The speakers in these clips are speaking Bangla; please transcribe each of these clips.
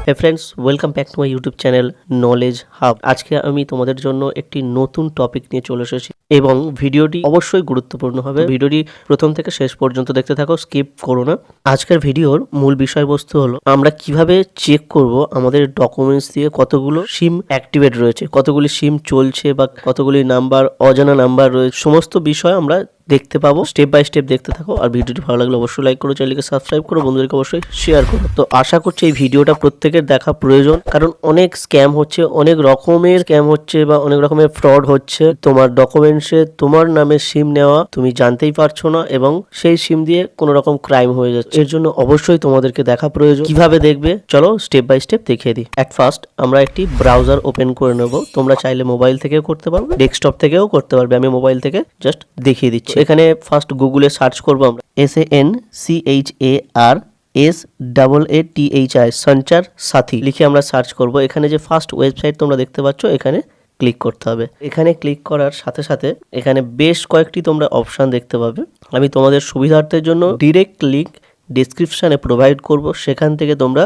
Hey friends, welcome back to my YouTube channel knowledge hub. আজকে আমি তোমাদের জন্য একটি নতুন টপিক নিয়ে চলে এসেছি এবং ভিডিওটি অবশ্যই গুরুত্বপূর্ণ হবে। ভিডিওটি প্রথম থেকে শেষ পর্যন্ত দেখতে থাকো, স্কিপ করো না। আজকের ভিডিওর মূল বিষয়বস্তু হলো আমরা কিভাবে চেক করব আমাদের ডকুমেন্টস দিয়ে কতগুলো সিম অ্যাক্টিভেট রয়েছে, কতগুলি সিম চলছে বা কতগুলি নাম্বার অজানা নাম্বার রয়েছে, সমস্ত বিষয় আমরা দেখতে পাবো। স্টেপ বাই স্টেপ দেখতে থাকো। আর ভিডিওটি ভালো লাগলে অবশ্যই লাইক করো, চ্যানেলকে সাবস্ক্রাইব করো, বন্ধুদেরকে অবশ্যই শেয়ার করো। তো আশা করছি এই ভিডিওটা প্রত্যেকের দেখা প্রয়োজন, কারণ অনেক স্ক্যাম হচ্ছে, অনেক রকমের স্ক্যাম হচ্ছে বা অনেক রকমের ফ্রড হচ্ছে। তোমার ডকুমেন্টসে তোমার নামে সিম নেওয়া তুমি জানতেই পারছো না এবং সেই সিম দিয়ে কোনো রকম ক্রাইম হয়ে যাচ্ছে। এর জন্য অবশ্যই তোমাদেরকে দেখা প্রয়োজন। কিভাবে দেখবে চলো স্টেপ বাই স্টেপ দেখিয়ে দিই। এট ফার্স্ট আমরা একটি ব্রাউজার ওপেন করে নেব। তোমরা চাইলে মোবাইল থেকেও করতে পারবে, ডেস্কটপ থেকেও করতে পারবে। আমি মোবাইল থেকে জাস্ট দেখিয়ে দিচ্ছি। এখানে ফার্স্ট গুগলে সার্চ করবো আমরা SANCHARSATHI সঞ্চার সাথী লিখে আমরা সার্চ করব। এখানে যে ফার্স্ট ওয়েবসাইট তোমরা দেখতে পাচ্ছ এখানে ক্লিক করতে হবে। এখানে ক্লিক করার সাথে সাথে এখানে বেশ কয়েকটি তোমরা অপশান দেখতে পাবে। আমি তোমাদের সুবিধার্থের জন্য ডিরেক্ট লিঙ্ক ডিসক্রিপশানে প্রোভাইড করব। সেখান থেকে তোমরা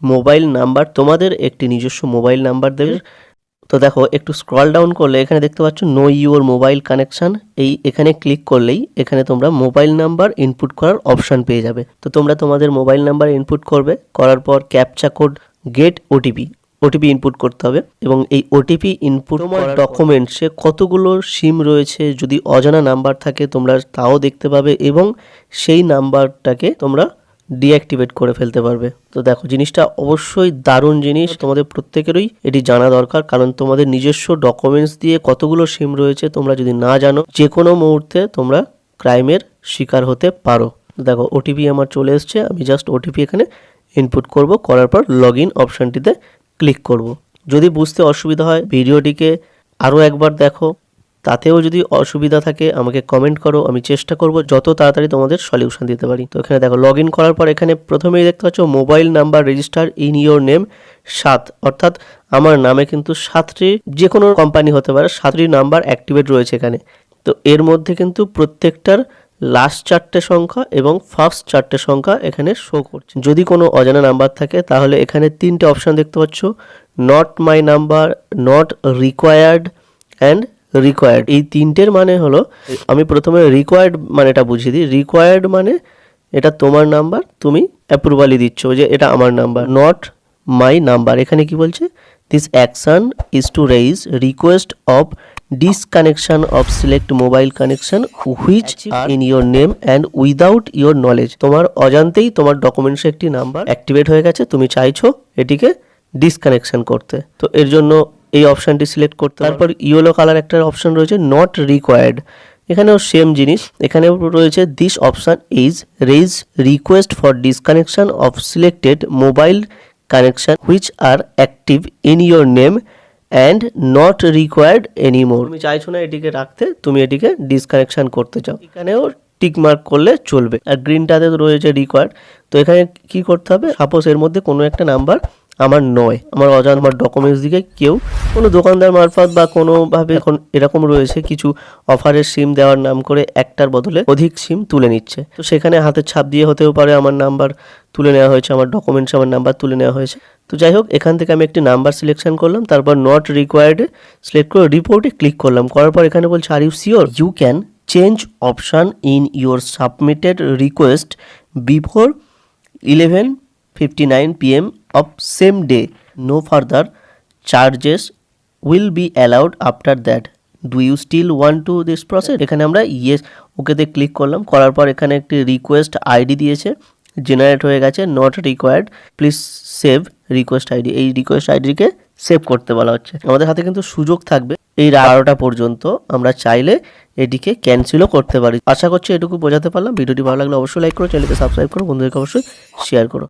মোবাইল নাম্বার, তোমাদের একটি নিজস্ব মোবাইল নাম্বার দেবে। তো দেখো একটু স্ক্রল ডাউন করলে এখানে দেখতে পাচ্ছ নো ইউর মোবাইল কানেকশন। এখানে ক্লিক করলেই এখানে তোমরা মোবাইল নাম্বার ইনপুট করার অপশান পেয়ে যাবে। তো তোমরা তোমাদের মোবাইল নাম্বার ইনপুট করবে, করার পর captcha code gate OTP input করতে হবে এবং এই ওটিপি ইনপুট করার ডকুমেন্টসে কতগুলো সিম রয়েছে, যদি অজানা নাম্বার থাকে তোমরা তাও দেখতে পাবে এবং সেই নাম্বারটাকে তোমরা ডিঅ্যাক্টিভেট করে ফেলতে পারবে। তো দেখো জিনিসটা অবশ্যই দারুণ জিনিস, তোমাদের প্রত্যেকেরই এটি জানা দরকার, কারণ তোমাদের নিজস্ব ডকুমেন্টস দিয়ে কতগুলো সিম রয়েছে তোমরা যদি না জানো, যে কোনো মুহূর্তে তোমরা ক্রাইমের শিকার হতে পারো। দেখো ওটিপি আমার চলে এসছে, আমি জাস্ট ওটিপি এখানে ইনপুট করব, করার পর লগ ইন অপশানটিতে ক্লিক করব। যদি বুঝতে অসুবিধা হয় ভিডিওটিকে আরও একবার দেখো, তাতেও যদি অসুবিধা থাকে আমাকে কমেন্ট করো, আমি চেষ্টা করব যত তাড়াতাড়ি তোমাদের সলিউশন দিতে পারি। তো এখানে দেখো লগ ইন করার পর এখানে প্রথমেই দেখতে পাচ্ছ mobile number register in your name 7, অর্থাৎ আমার নামে কিন্তু 7টি, যে কোনো কোম্পানি হতে পারে, 7টি নাম্বার অ্যাক্টিভেট রয়েছে এখানে। তো এর মধ্যে কিন্তু প্রত্যেকটার লাস্ট 4টে সংখ্যা এবং ফার্স্ট 4টে সংখ্যা এখানে শো করছে। যদি কোনো অজানা নাম্বার থাকে তাহলে এখানে 3টে অপশান দেখতে পাচ্ছ, not my number, not required and required. এই 3টের মানে হলো, আমি প্রথমে রিকোয়ার্ড মানেটা বুঝিয়ে দিই। রিকোয়ার্ড মানে এটা তোমার নাম্বার, তুমি অ্যাপ্রুভালি দিচ্ছ যে এটা আমার নাম্বার। নট মাই নাম্বার এখানে কি বলছে, this action is two raise request of disconnection of select mobile connection which are in your name and without your knowledge. তোমার অজান্তেই তোমার ডকুমেন্টসে একটি নাম্বার অ্যাক্টিভেট হয়ে গেছে, তুমি চাইছো এটিকে ডিসকানেকশন করতে। তো এর জন্য এই অপশানটি সিলেক্ট করতে। তারপর ইয়েলো কালার একটা অপশান রয়েছে নট রিকোয়ার্ড, এখানেও সেম জিনিস। এখানেও রয়েছে this option is raise request for disconnection of selected mobile connection which are active in your name and not required anymore. তুমি চাইছো না এটিকে রাখতে, তুমি এটিকে ডিসকানেকশন করতে চাও, এখানেও টিক মার্ক করলে চলবে। আর গ্রিনটাতে রয়েছে রিকোয়ার্ড। তো এখানে কি করতে হবে, সাপোজ এর মধ্যে কোনো একটা নাম্বার আমার নয়, আমার অজানা, আমার ডকুমেন্টস দিকে কেউ কোনো দোকানদার মারফত বা কোনোভাবে, এখন এরকম রয়েছে কিছু অফারের সিম দেওয়ার নাম করে একটার বদলে অধিক সিম তুলে নিচ্ছে। তো সেখানে হাতের ছাপ দিয়ে হতেও পারে আমার নাম্বার তুলে নেওয়া হয়েছে, আমার ডকুমেন্টস আমার নাম্বার তুলে নেওয়া হয়েছে। তো যাই হোক, এখান থেকে আমি একটি নাম্বার সিলেকশন করলাম, তারপর নট রিকোয়ার্ডে সিলেক্ট করে রিপোর্টে ক্লিক করলাম। করার পর এখানে বলছে are you sure you can change option in your submitted request before 11:59 PM of same day. No further charges will be allowed after that. Do you still want to this process? এখানে আমরা ইয়েস ওকেতে ক্লিক করলাম। করার পর এখানে একটি রিকোয়েস্ট আইডি দিয়েছে, জেনারেট হয়ে গেছে, not required, please save request ID. এই রিকোয়েস্ট আইডিকে সেভ করতে বলা হচ্ছে। আমাদের হাতে কিন্তু সুযোগ থাকবে এই 12টা পর্যন্ত, আমরা চাইলে এটিকে ক্যান্সেলও করতে পারি। আশা করছি এটুকু বোঝাতে পারলাম। ভিডিওটি ভালো লাগলে অবশ্যই লাইক করো, চ্যানেলকে সাবস্ক্রাইব করো, বন্ধুদেরকে অবশ্যই শেয়ার করো।